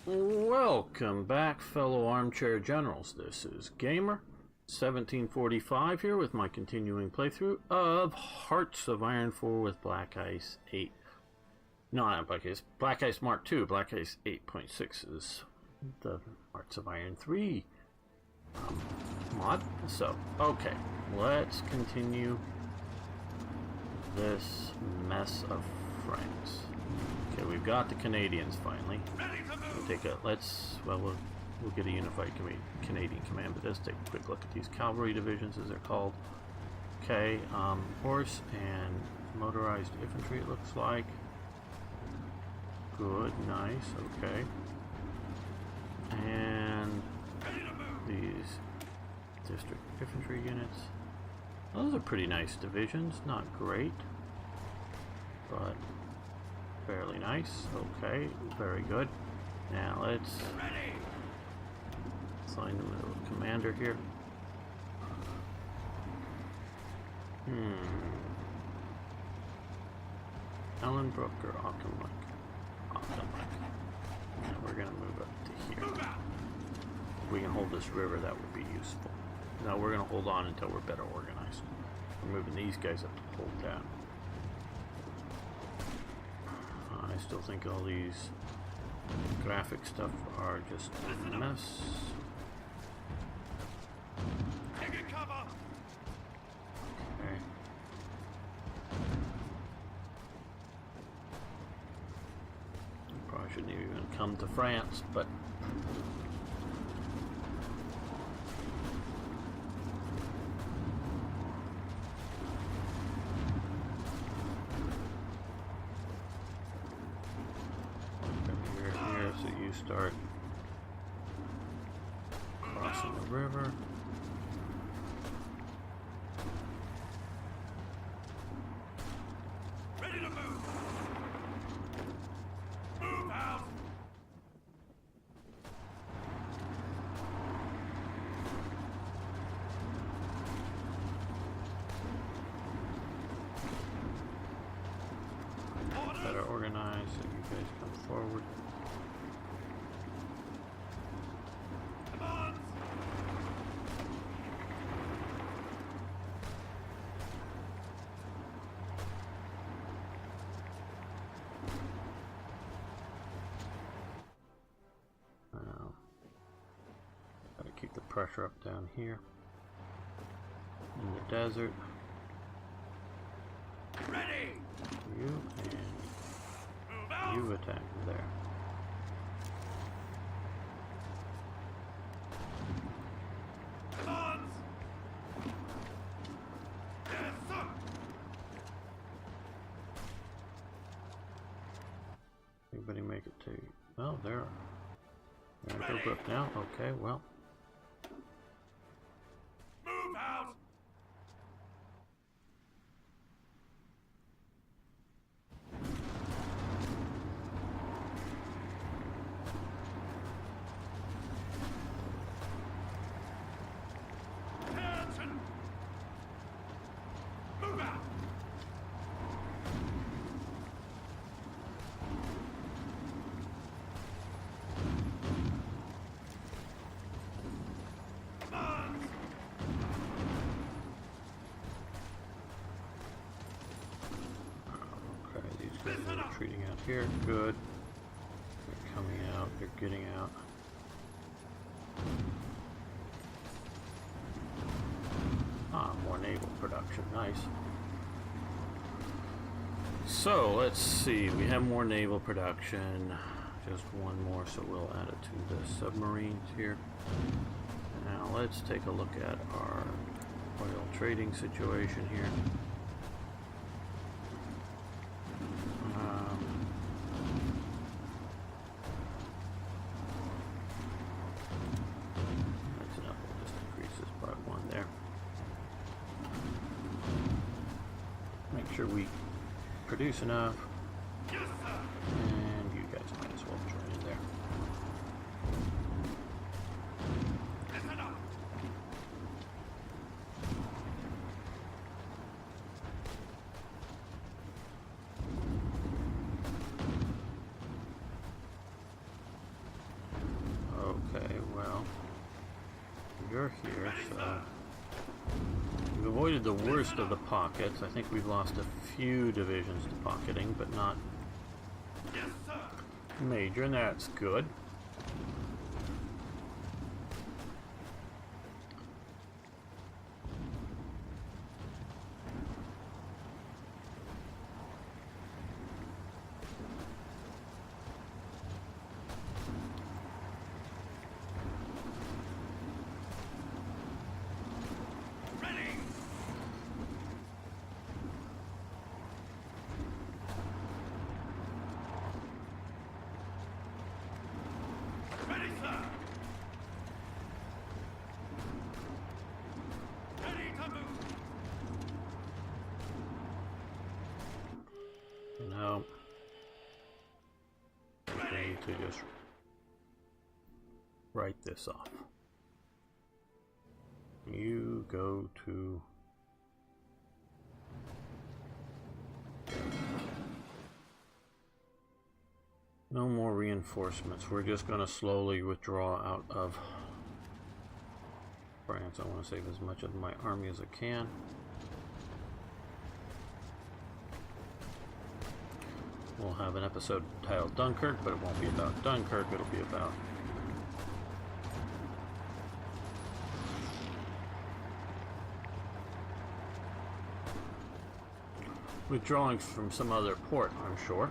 Welcome back, fellow armchair generals. This is Gamer 1745 here with my continuing playthrough of Hearts of Iron 4 with BlackICE 8. No, not BlackICE. BlackICE Mark II. BlackICE 8.6 is the Hearts of Iron 3 mod. So, okay, let's continue this mess of France. Okay, we've got the Canadians finally. We'll take a we'll get a unified Canadian command, but let's take a quick look at these cavalry divisions, as they're called. Okay, horse and motorized infantry, it looks like. Good, nice, okay. And these district infantry units. Those are pretty nice divisions, not great, but fairly nice. Okay, very good. Now let's assign them a little commander here. Ellenbrook or Auchinleck? Auchinleck. And we're gonna move up to here. If we can hold this river, that would be useful. Now we're gonna hold on until we're better organized. We're moving these guys up to hold down. I still think all these graphic stuff are just a mess. Taking cover. Okay. Probably shouldn't even come to France, but start crossing the river. Ready to move. Move out. Better organized, so you guys come forward. Pressure up down here in the desert. Ready. You and you attack there. Commands. Yes, sir. Anybody make it to? Oh, they're up now. Okay, well. Retreating out here, good. They're coming out, they're getting out. More naval production, nice. So, let's see, we have more naval production. Just one more, so we'll add it to the submarines here. Now, let's take a look at our oil trading situation here. Sure we produce enough, Yes, sir. and you guys might as well join in there. Listen up. you're here, so we've avoided the worst of the pockets. I think we've lost a few divisions to pocketing, but not Yes, sir. major, and that's good. Ready. Ready, sir. Ready to move. No, I Ready. need to just write this off. You go to no more reinforcements. We're just going to slowly withdraw out of France. I want to save as much of my army as I can. We'll have an episode titled Dunkirk, but it won't be about Dunkirk. It'll be about withdrawing from some other port, I'm sure.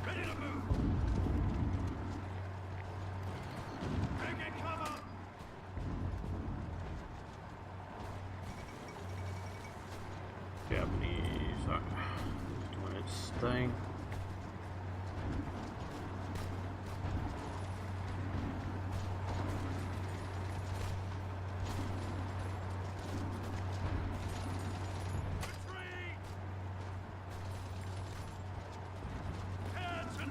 Ready to move. Taking cover. Japanese are doing its thing. Retreat. Attention.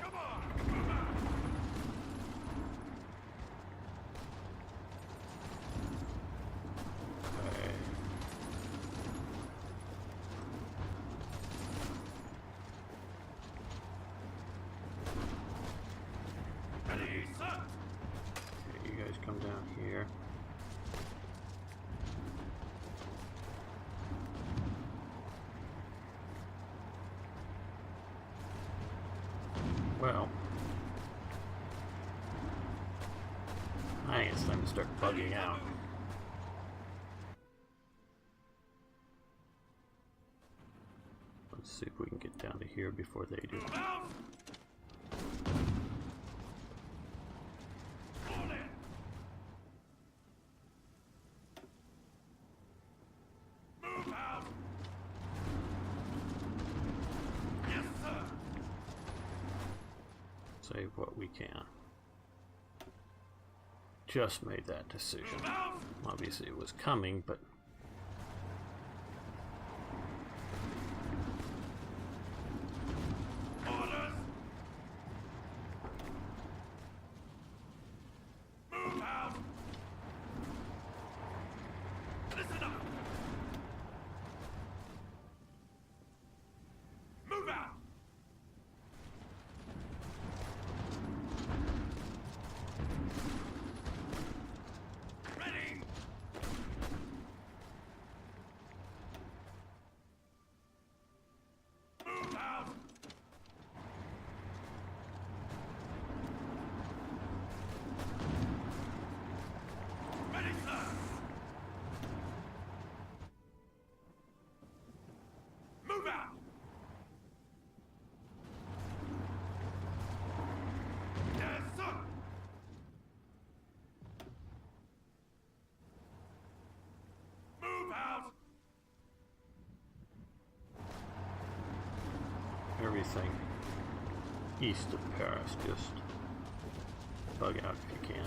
Come on. Move out. Okay. Ready, sir. Okay, you guys come down here. Well, I think it's time to start bugging out. Let's see if we can get down to here before they do. Move out. Fall in. Move out. Yes, sir. Save what we can. Just made that decision. Move out. Obviously it was coming, but Orders. Move out. Listen up. Move out. Ready. Move out. Ready, sir. Move out. Yes, sir. Move out. everything east of Paris. Just bug out if you can.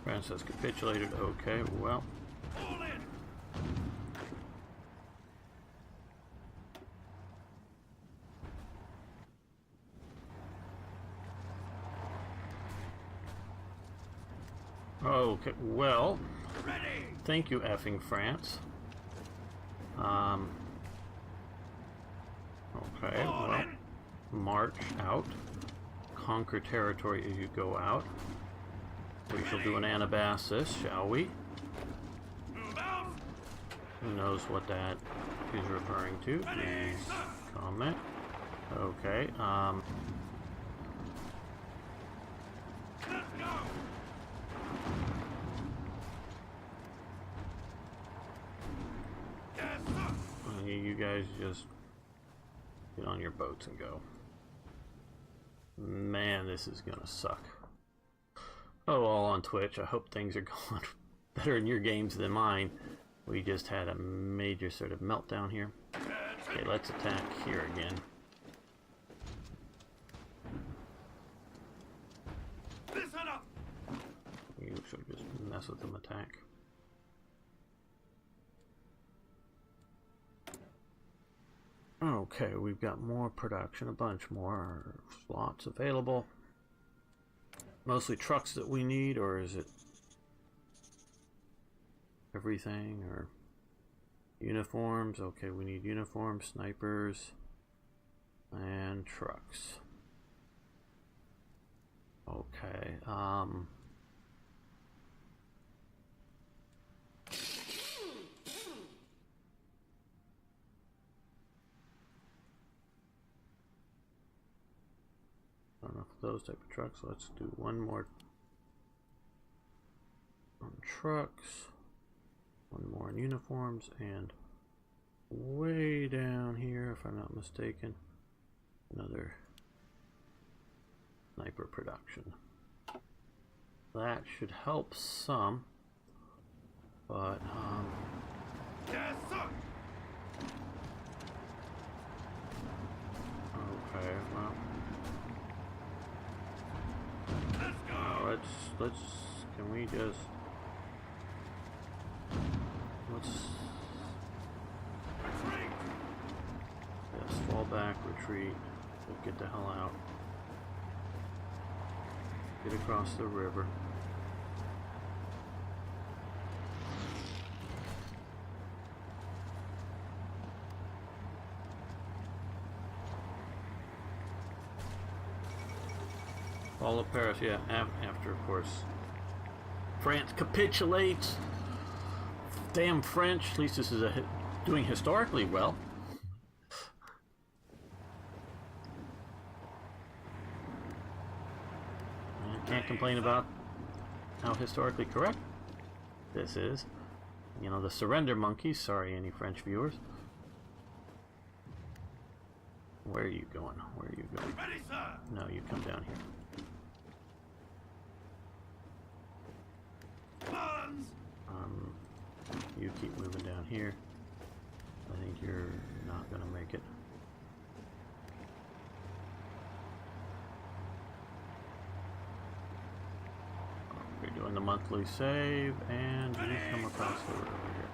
France has capitulated. Okay, well. All in. Okay, well. Ready. Thank you, effing France. Okay, All well. in. March out. Conquer territory as you go out. We shall do an Anabasis, shall we? Move out. Who knows what that is referring to? Please comment. Okay, Let's go. Yes, sir. you guys just get on your boats and go. Man, this is gonna suck. Oh, all on Twitch. I hope things are going better in your games than mine. We just had a major sort of meltdown here. Okay, let's attack here again. Dishonor. You should just mess with them, attack. Okay, we've got more production, a bunch more slots available. Mostly trucks that we need, or is it everything, or uniforms? Okay, we need uniforms, snipers, and trucks. Okay, not enough of those type of trucks. Let's do one more on trucks, one more on uniforms, and way down here, if I'm not mistaken, another sniper production. That should help some, but Yes, sir. okay, well, Let's go. let's can we just let's Retreat. yes, fall back, retreat, get the hell out, get across the river. Fall of Paris, yeah, after, of course, France capitulates. Damn French, at least this is doing historically well. I can't complain about how historically correct this is. You know, the surrender monkeys, sorry any French viewers. Where are you going? Where are you going? Ready, sir. No, you come down here. Guns. You keep moving down here. I think you're not gonna make it. We're doing the monthly save, and you come across the river here.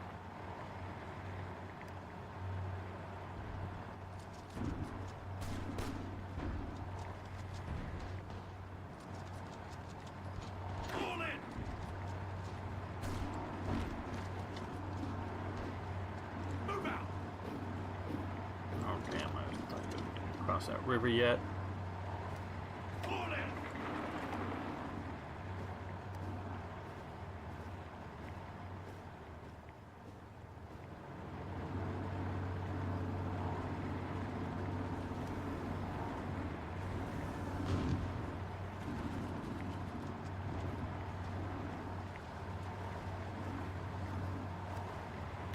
All in. Move out. Oh damn, I thought you couldn't cross that river yet. All in.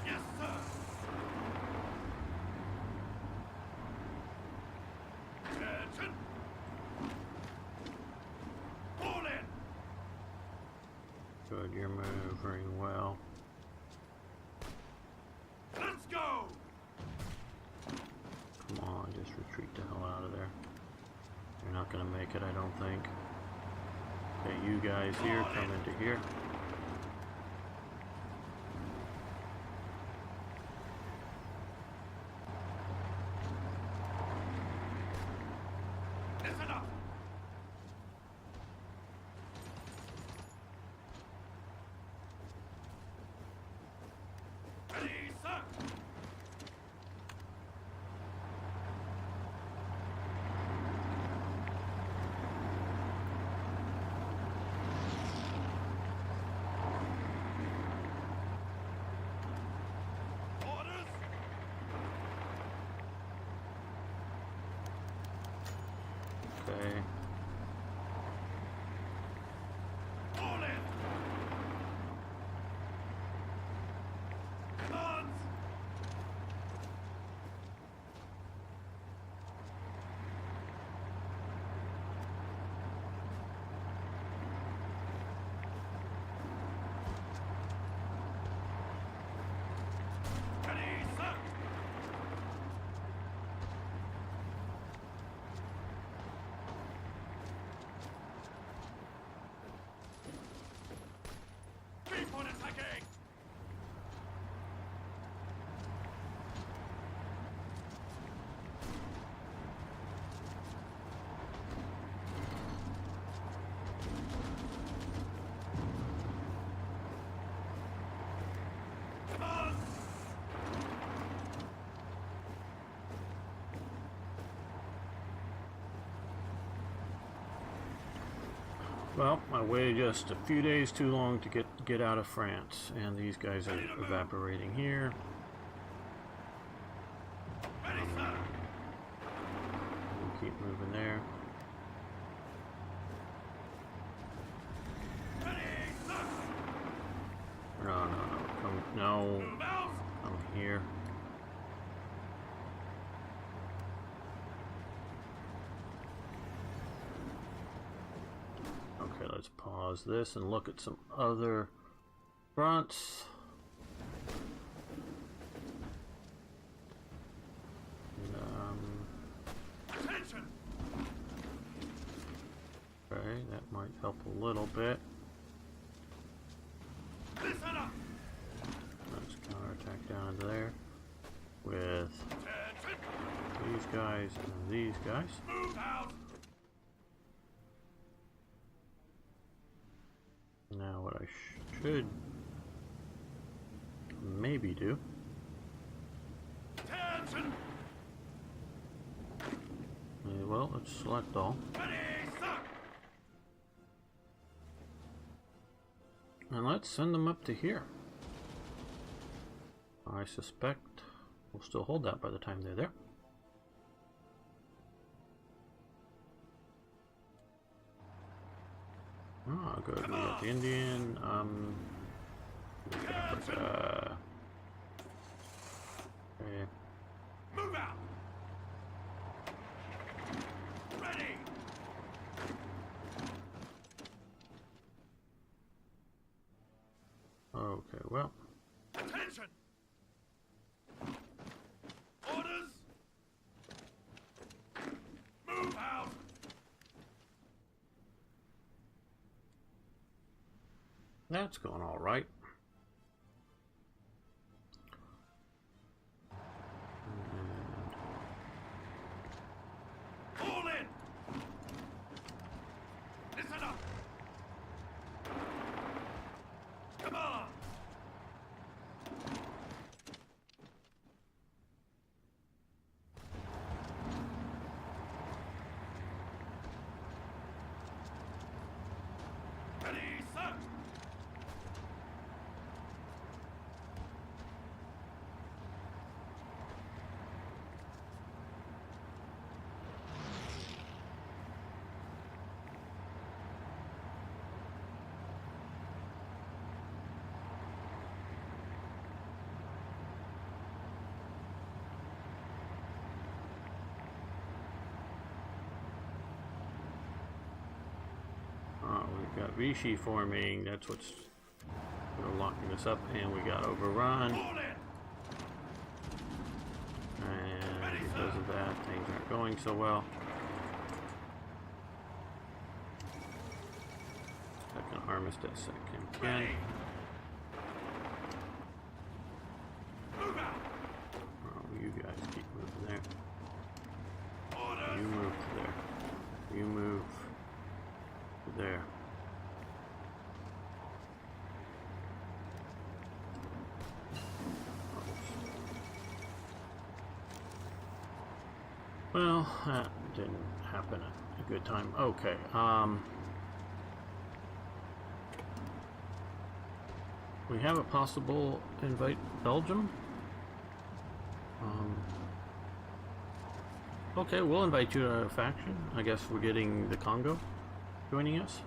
Yes, sir. Attention. All in. Good, you're moving well. retreat the hell out of there. You're not gonna make it, I don't think. Okay, you guys here, come into here. Listen up. Ready, sir. Orders. Okay. Fall in. Commands. Ready, sir. Keep on attacking. Commands. Well, I waited just a few days too long to get out of France, and these guys are evaporating here. Ready, sir. We'll keep moving there. Ready, sir. No, Move out. come here. Okay, let's pause this and look at some other fronts. Attention. Okay, that might help a little bit. Listen up. Let's counterattack down into there with Attention. these guys and these guys. Move out. Now what I should maybe do. Attention. Well, let's select all. Ready, sir. And let's send them up to here. I suspect we'll still hold that by the time they're there. Oh, good. We got the Indian. Okay. Move out. Ready. Okay, well. Attention. Orders. Move out. That's going all right. Fall in. Listen up. Come on. Ready, sir. We've got Vichy forming. That's what's locking us up, and we got overrun. Fall in. And because of that, things aren't going so well. Second armistice, second can. Ready. Move out. Oh, you guys keep moving there. Orders. You move to there. You move to there. Well, that didn't happen at a good time. Okay, we have a possible invite Belgium. Okay, we'll invite you to a faction. I guess we're getting the Congo joining us.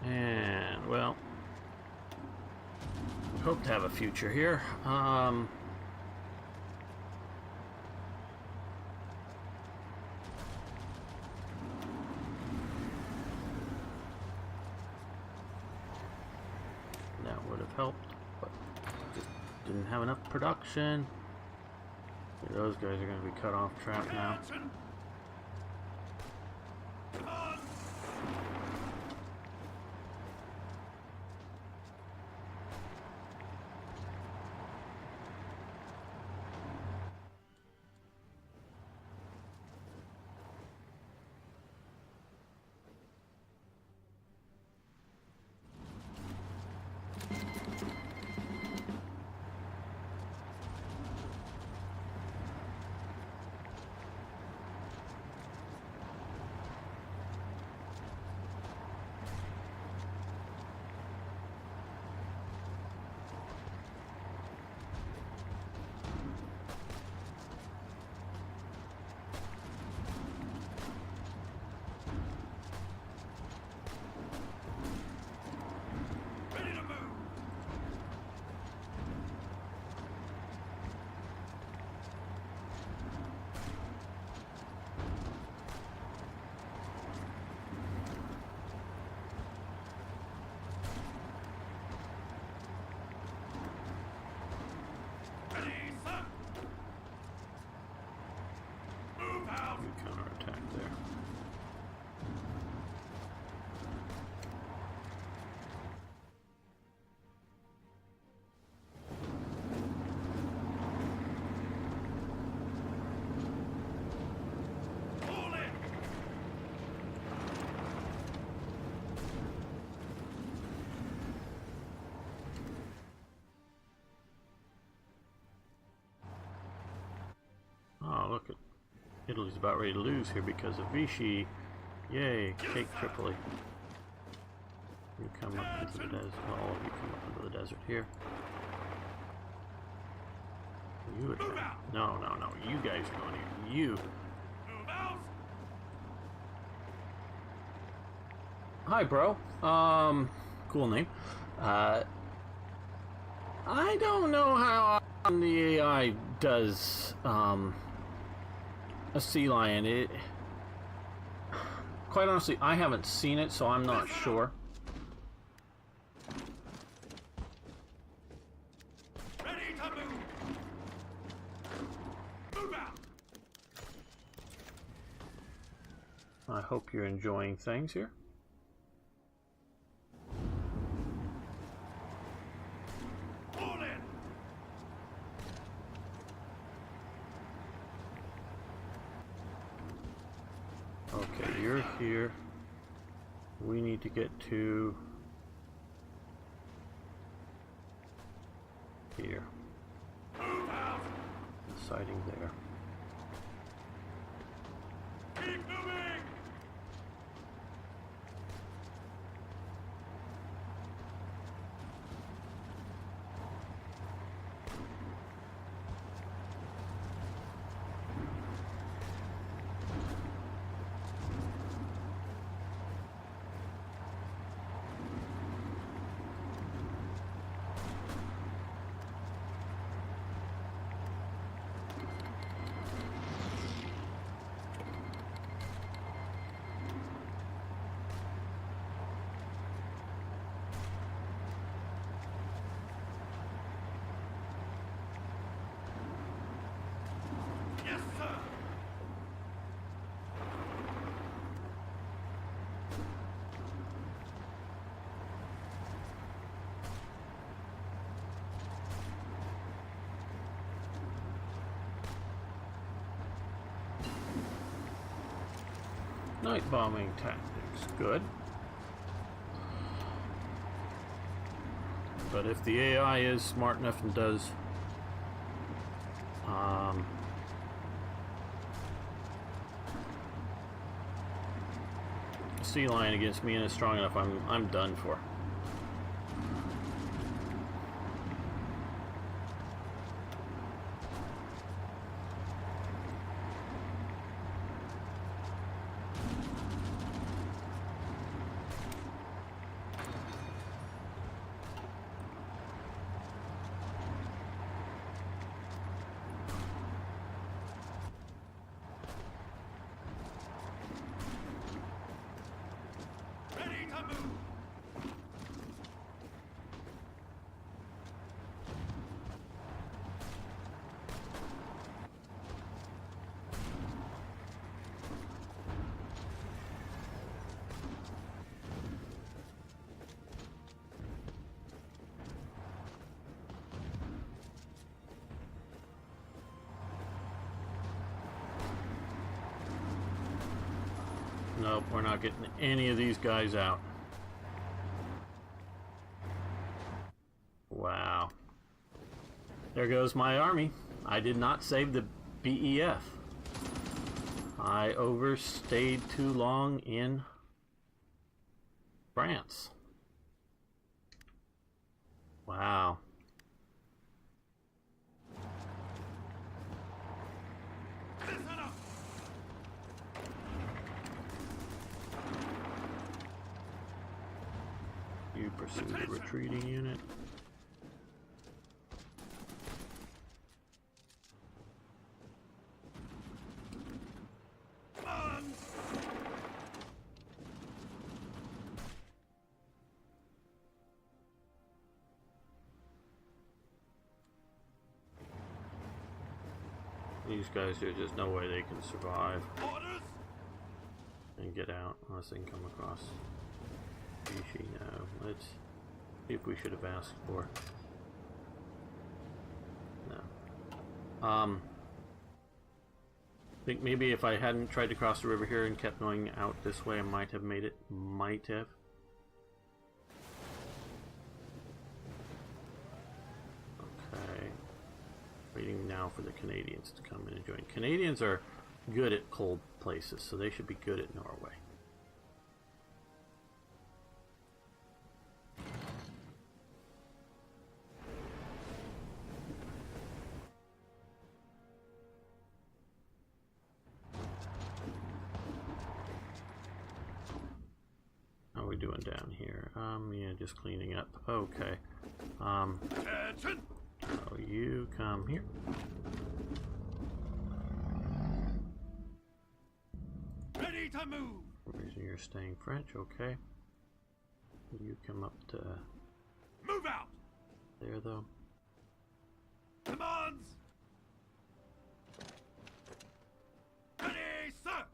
And, well, we hope to have a future here. That would have helped, but just didn't have enough production. Those guys are going to be cut off track now. Attention. Come on. Ready to move. Ready, sir. Move out. You counterattack there. Pull in. Oh, look at Italy's about ready to lose here because of Vichy. Yay, take Tripoli. You come up into the desert. All of you come up into the desert here. You attack. No, no, no. You guys are going here. You. Move out. Hi, bro. Cool name. I don't know how the AI does a sea lion. It, quite honestly, I haven't seen it, so I'm not sure. Ready to move. Move out. I hope you're enjoying things here. Pull in. Okay, you're here. We need to get to here. Move out. Sighting there. Keep moving. Night bombing tactics. Good. But if the AI is smart enough and does sea lion against me and is strong enough, I'm done for. Ready to move. Nope, we're not getting any of these guys out. Wow. There goes my army. I did not save the BEF. I overstayed too long in France. Wow. Listen up. You pursue the retreating unit. Come on. These guys, there's just no way they can survive Orders. and get out unless they can come across. Vichy, no. Let's see if we should have asked for. No. I think maybe if I hadn't tried to cross the river here and kept going out this way, I might have made it. Might have. Okay. Waiting now for the Canadians to come in and join. Canadians are good at cold places, so they should be good at Norway. How are we doing down here? Yeah, just cleaning up. Okay. Attention. So you come here. Ready to move. Reason you're staying French, okay. You come up to Move out. there though. Commands. Ready, sir.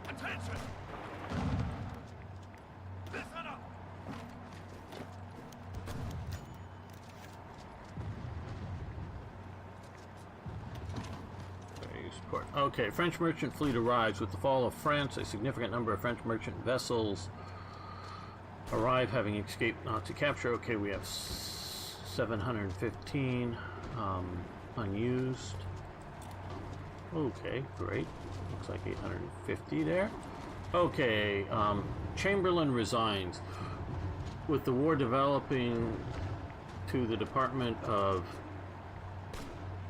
Attention. Listen up. Okay, support. Okay, French merchant fleet arrives. With the fall of France, a significant number of French merchant vessels arrive, having escaped Nazi capture. Okay, we have 715 unused. Okay, great. Looks like 850 there. Okay, Chamberlain resigns. With the war developing to the Department of...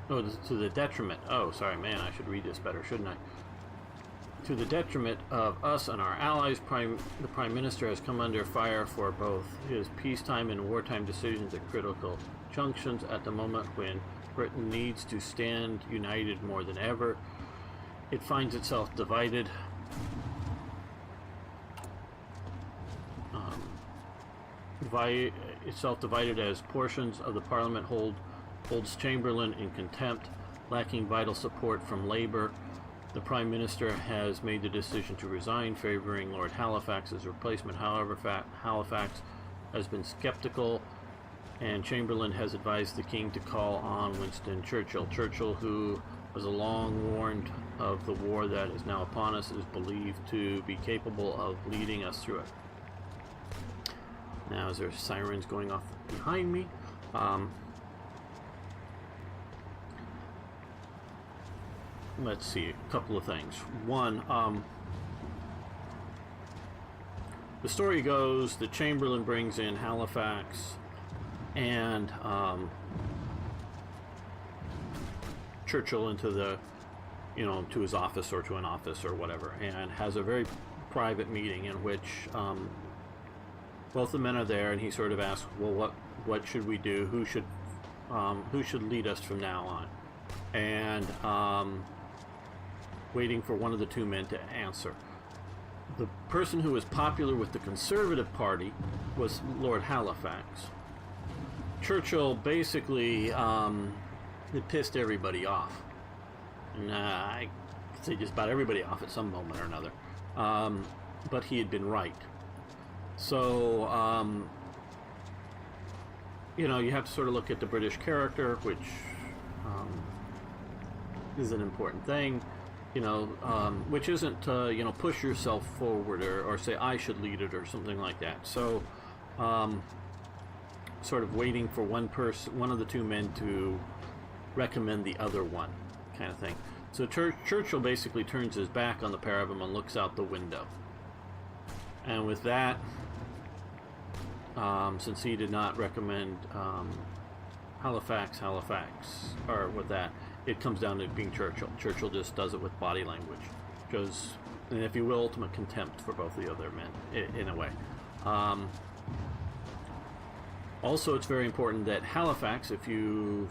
Oh, to the detriment. Oh, sorry, man, I should read this better, shouldn't I? To the detriment of us and our allies, the Prime Minister has come under fire for both his peacetime and wartime decisions at critical junctions at the moment when Britain needs to stand united more than ever. It finds itself divided. Itself divided as portions of the Parliament holds Chamberlain in contempt, lacking vital support from Labour. The Prime Minister has made the decision to resign, favoring Lord Halifax's replacement. However, Halifax has been skeptical, and Chamberlain has advised the King to call on Winston Churchill. Churchill, who was long warned of the war that is now upon us, is believed to be capable of leading us through it. Now, is there sirens going off behind me? Let's see, a couple of things. One, the story goes that Chamberlain brings in Halifax and Churchill into the, to his office or to an office or whatever, and has a very private meeting in which both the men are there, and he sort of asks, well, what should we do? Who should lead us from now on? And waiting for one of the two men to answer. The person who was popular with the Conservative Party was Lord Halifax. Churchill basically it pissed everybody off. And I could say just about everybody off at some moment or another. But he had been right. So, you have to sort of look at the British character, which is an important thing. Which isn't, push yourself forward or say I should lead it or something like that. So, sort of waiting for one of the two men to recommend the other one, kind of thing. So Churchill basically turns his back on the pair of them and looks out the window. And with that, since he did not recommend Halifax, or with that, it comes down to being Churchill. Churchill just does it with body language. Shows, and if you will, ultimate contempt for both the other men, in a way. Also, it's very important that Halifax, if you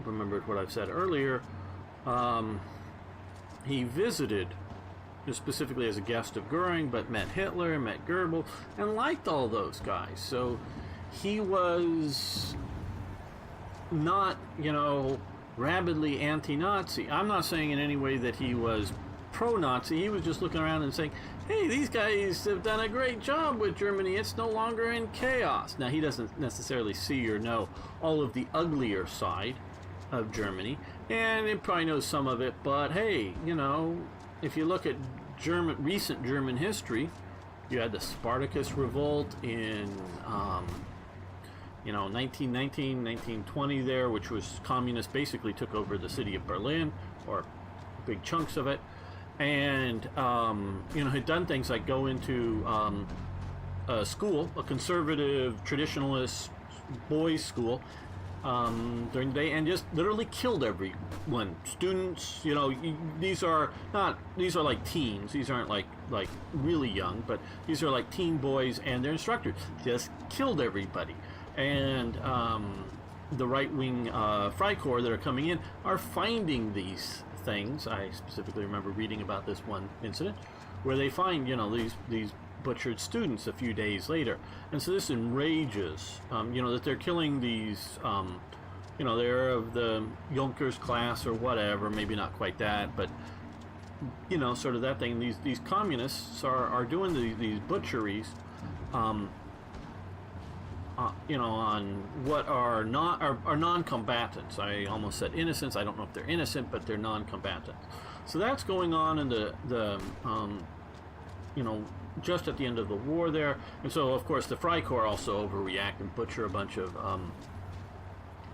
remembered what I've said earlier, he visited, specifically as a guest of Goering, but met Hitler, met Goebbels, and liked all those guys. So he was not, rabidly anti-Nazi. I'm not saying in any way that he was pro-Nazi. He was just looking around and saying, hey, these guys have done a great job with Germany. It's no longer in chaos. Now, he doesn't necessarily see or know all of the uglier side of Germany, and he probably knows some of it, but hey, if you look at recent German history, you had the Spartacus Revolt in 1919, 1920 there, which was communists basically took over the city of Berlin, or big chunks of it, and had done things like go into a school, a conservative traditionalist boys' school, during the day, and just literally killed everyone. Students, these are like teens. These aren't like really young, but these are like teen boys and their instructors. Just killed everybody. And the right-wing Freikorps that are coming in are finding these things. I specifically remember reading about this one incident where they find, these butchered students a few days later. And so this enrages, that they're killing these, they're of the Junkers class or whatever, maybe not quite that, but, sort of that thing. These communists are doing these butcheries, on what are non-combatants. I almost said innocents. I don't know if they're innocent, but they're non-combatants. So that's going on in the just at the end of the war there. And so, of course, the Freikorps also overreact and butcher a bunch of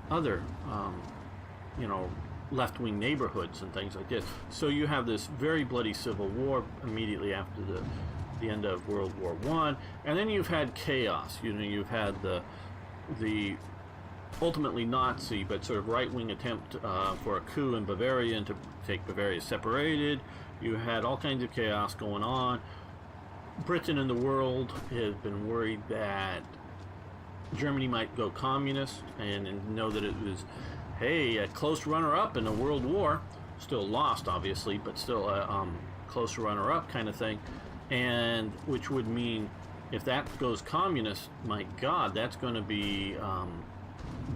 other, left-wing neighborhoods and things like this. So you have this very bloody civil war immediately after the end of World War I, and then you've had chaos. You've had the ultimately Nazi but sort of right-wing attempt for a coup in Bavaria and to take Bavaria separated. You had all kinds of chaos going on. Britain and the world has been worried that Germany might go communist, and know that it was, a close runner-up in a world war, still lost obviously, but still a close runner-up kind of thing. And which would mean if that goes communist, my God, that's going to be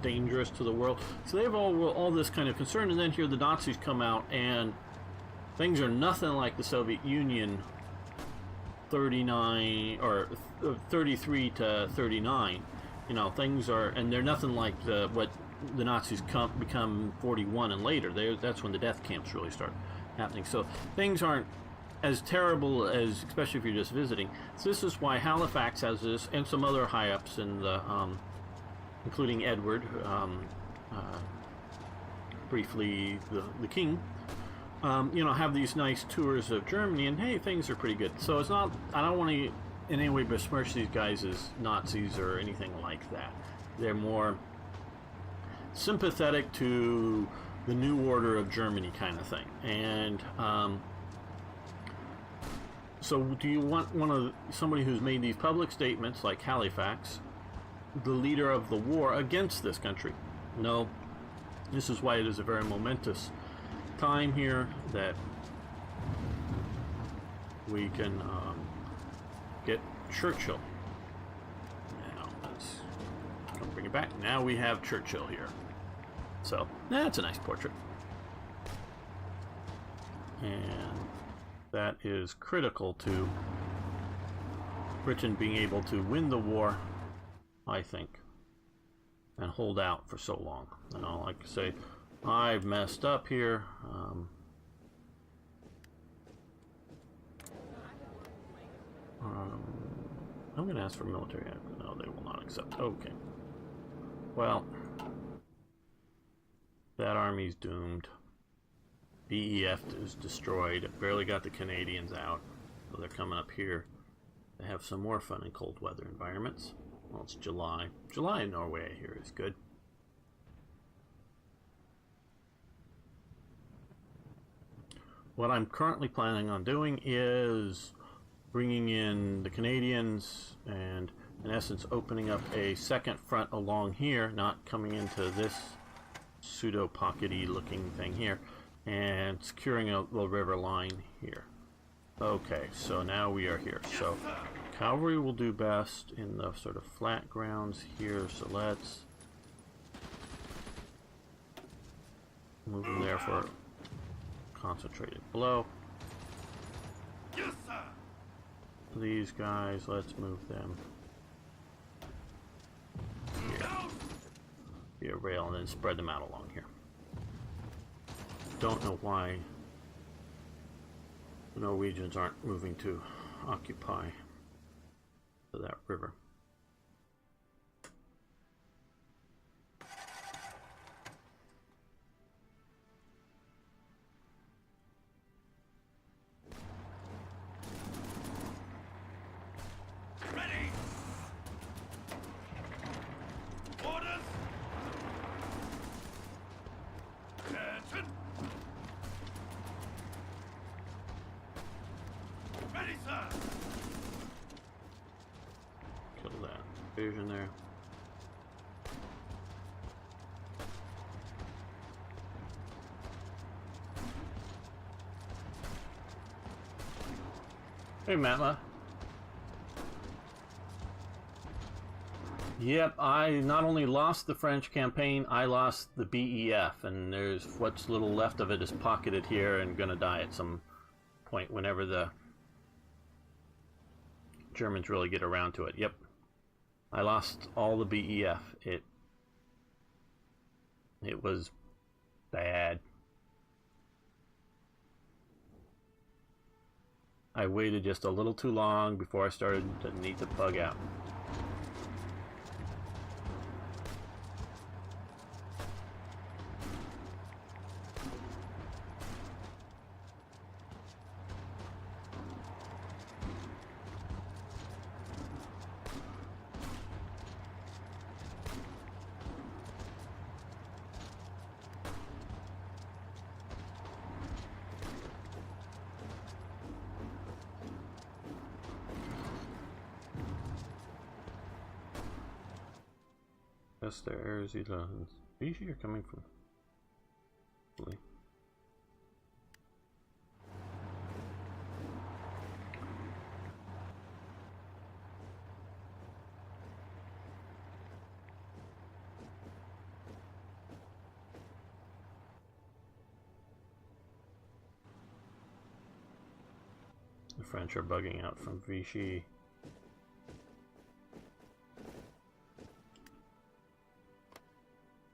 dangerous to the world. So they have all this kind of concern, and then here the Nazis come out and things are nothing like the Soviet Union 39 or 33 to 39. You know, things are, and they're nothing like what the Nazis become 41 and later. That's when the death camps really start happening. So things aren't as terrible as, especially if you're just visiting. So this is why Halifax has this, and some other high-ups in the, including Edward, briefly the king. You know, have these nice tours of Germany, and hey, things are pretty good. So it's not, I don't want to in any way besmirch these guys as Nazis or anything like that. They're more sympathetic to the new order of Germany kind of thing. And so do you want somebody who's made these public statements like Halifax, the leader of the war against this country? No. This is why it is a very momentous time here that we can get Churchill. Now let's bring it back. Now we have Churchill here. So that's a nice portrait, and that is critical to Britain being able to win the war, I think, and hold out for so long. And I like to say, I've messed up here. I'm going to ask for military act. No, they will not accept. Okay. Well, that army's doomed. BEF is destroyed. It barely got the Canadians out. So they're coming up here to have some more fun in cold weather environments. Well, it's July. July in Norway, I hear, is good. What I'm currently planning on doing is bringing in the Canadians and, in essence, opening up a second front along here, not coming into this pseudo-pockety looking thing here, and securing a little river line here. Okay, so now we are here. So cavalry will do best in the sort of flat grounds here, so let's move them there for concentrated blow. Yes, sir. These guys, let's move them here. Via rail, and then spread them out along here. Don't know why the Norwegians aren't moving to occupy that river. Ready. Orders. Attention. Ready, sir. Kill that division there. Hey, Matla. Yep, I not only lost the French campaign, I lost the BEF, and there's what's little left of it is pocketed here and gonna die at some point whenever the Germans really get around to it. Yep, I lost all the BEF. It was bad. I waited just a little too long before I started to need to bug out. Yes, there is either. Usually you're coming from Italy. French are bugging out from Vichy.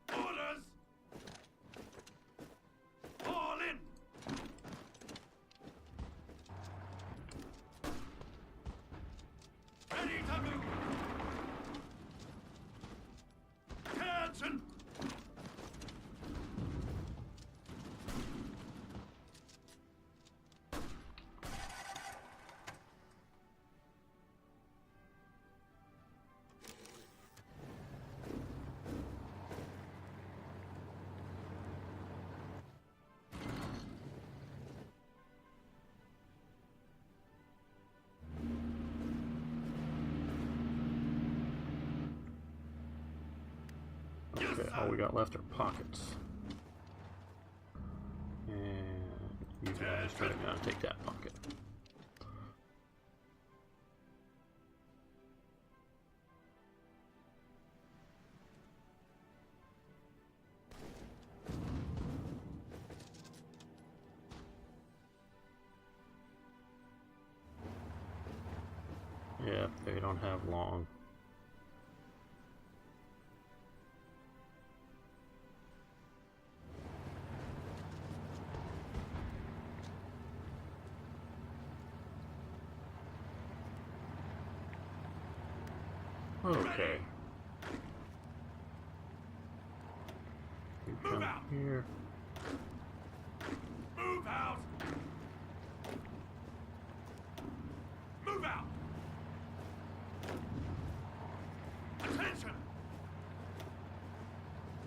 Orders! All in! Ready to move! Attention! Okay, all we got left are pockets. And you guys try to take that pocket. Yeah, they don't have long. Okay. You come here. Move out! Move out! Attention!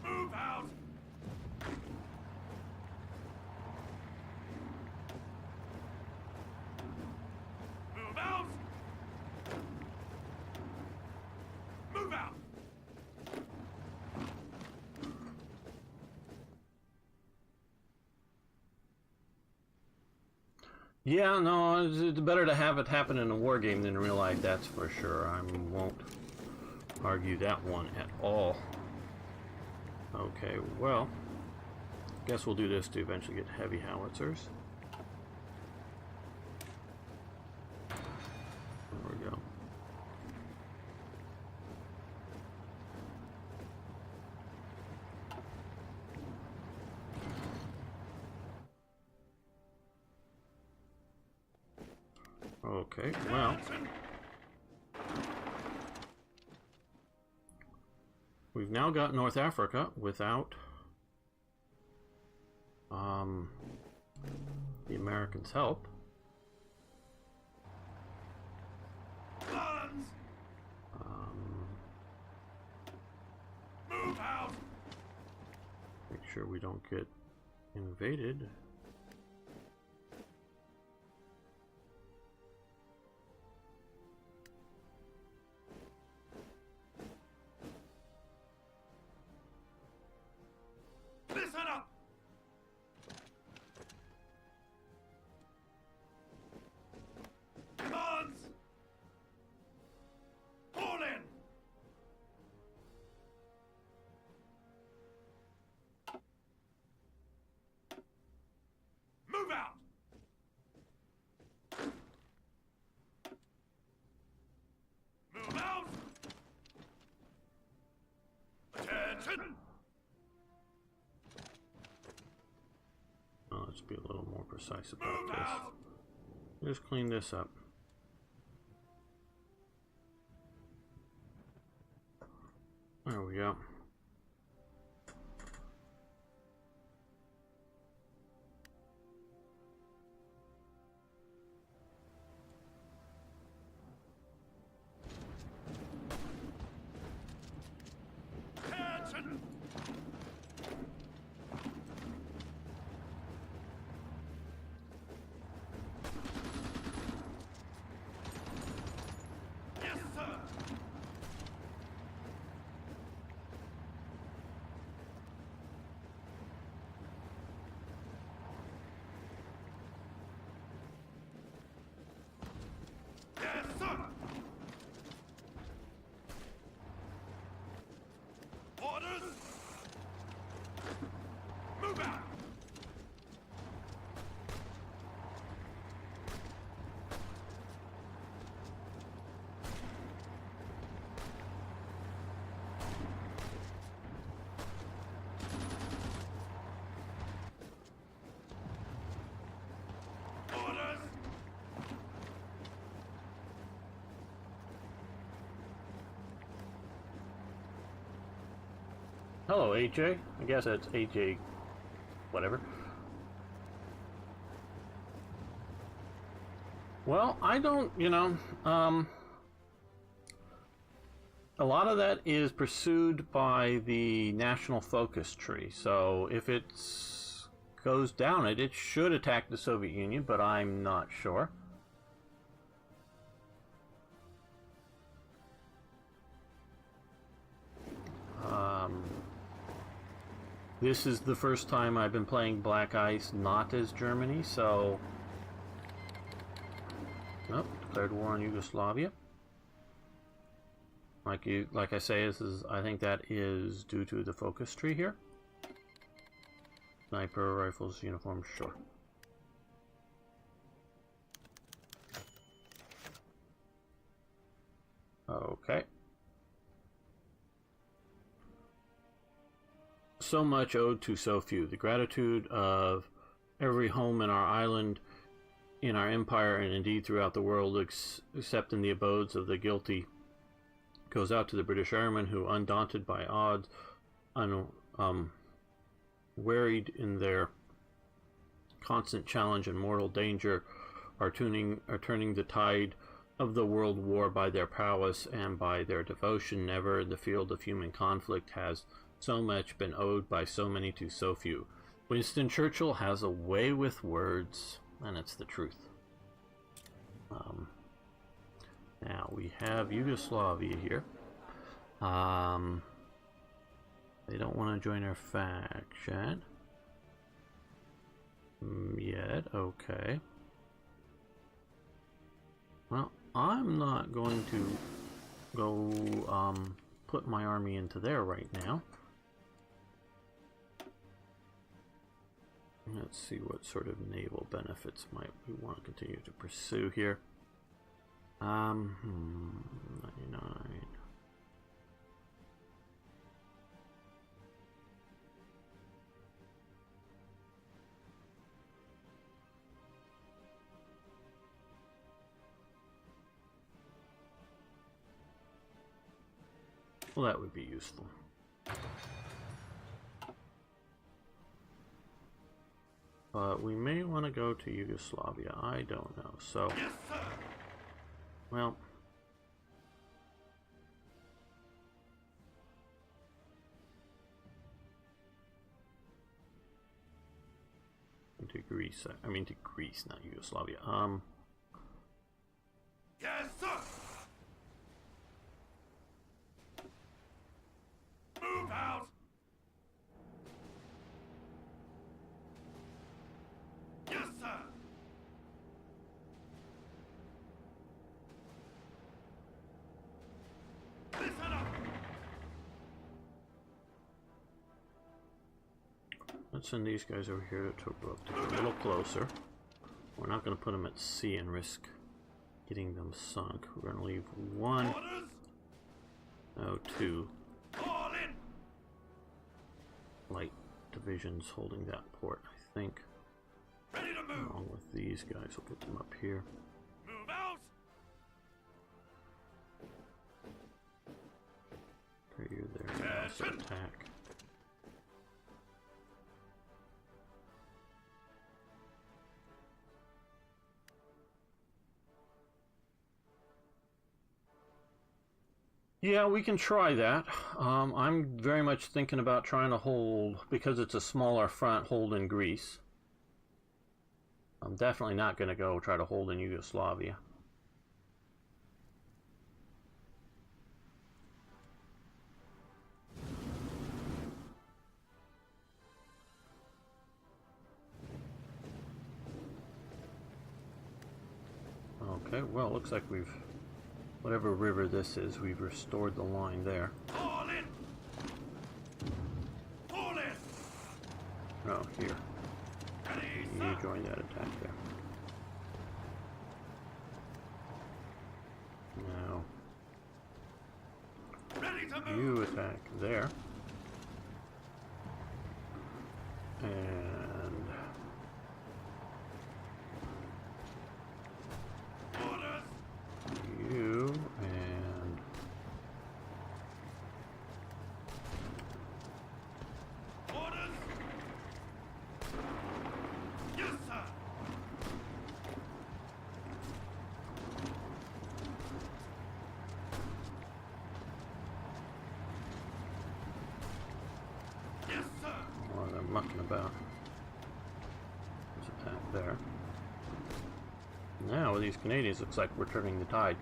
Move out! Move out! Move out! Yeah, no, it's better to have it happen in a war game than in real life, that's for sure. I won't argue that one at all. Okay, well, guess we'll do this to eventually get heavy howitzers. There we go. Okay, well, we've now got North Africa without the Americans' help. Guns! Move out! Make sure we don't get invaded. Listen up! Commands! Fall in! Move out! Move out! Attention! Let's be a little more precise about Move this. out! Just clean this up. There we go. Attention! Yes, sir! Yes, sir! Orders! Move out! Hello, AJ. I guess that's AJ, whatever. Well, I don't, a lot of that is pursued by the national focus tree. So if it goes down it should attack the Soviet Union, but I'm not sure. This is the first time I've been playing BlackICE not as Germany, so... Nope, declared war on Yugoslavia. Like I say, I think that is due to the focus tree here. Sniper rifles, uniforms, sure. Okay. So much owed to so few. The gratitude of every home in our island, in our empire, and indeed throughout the world, except in the abodes of the guilty, goes out to the British airmen who, undaunted by odds, wearied in their constant challenge and mortal danger, are turning the tide of the world war by their prowess and by their devotion. Never in the field of human conflict has so much been owed by so many to so few. Winston Churchill has a way with words, and it's the truth. Now we have Yugoslavia here. They don't want to join our faction yet. Okay. Well, I'm not going to go put my army into there right now. Let's see what sort of naval benefits might we want to continue to pursue here. 99. Well, that would be useful. But we may want to go to Yugoslavia. I don't know. So, Yes, sir. well, to Greece. I mean to Greece, not Yugoslavia. Yes, sir. Move out. Yes, sir. Listen up. Let's send these guys over here to a little closer. We're not going to put them at sea and risk getting them sunk. We're going to leave one, Orders. no, two All in. light divisions holding that port, I think. Ready to move. Along with these guys, we'll get them up here. Move out. You're there. And also attack. Yeah, we can try that. I'm very much thinking about trying to hold, because it's a smaller front, hold in Greece. I'm definitely not going to go try to hold in Yugoslavia. Okay, well, it looks like we've, whatever river this is, we've restored the line there. All in. All in. Oh, here. Ready, You sir. join that attack there. Now, Ready to move. you attack there. And Orders. you and mucking about. There's a path there. Now with these Canadians, looks like we're turning the tide.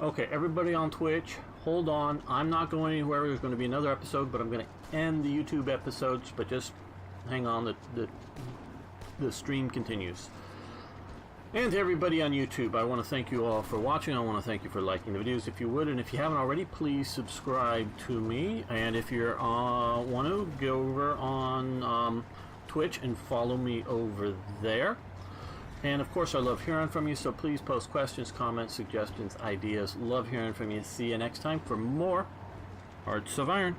Okay, everybody on Twitch, hold on. I'm not going anywhere. There's going to be another episode, but I'm going to end the YouTube episodes. But just hang on. The stream continues. And to everybody on YouTube, I want to thank you all for watching. I want to thank you for liking the videos, if you would. And if you haven't already, please subscribe to me. And if you want to, go over on Twitch and follow me over there. And of course, I love hearing from you, so please post questions, comments, suggestions, ideas. Love hearing from you. See you next time for more Hearts of Iron.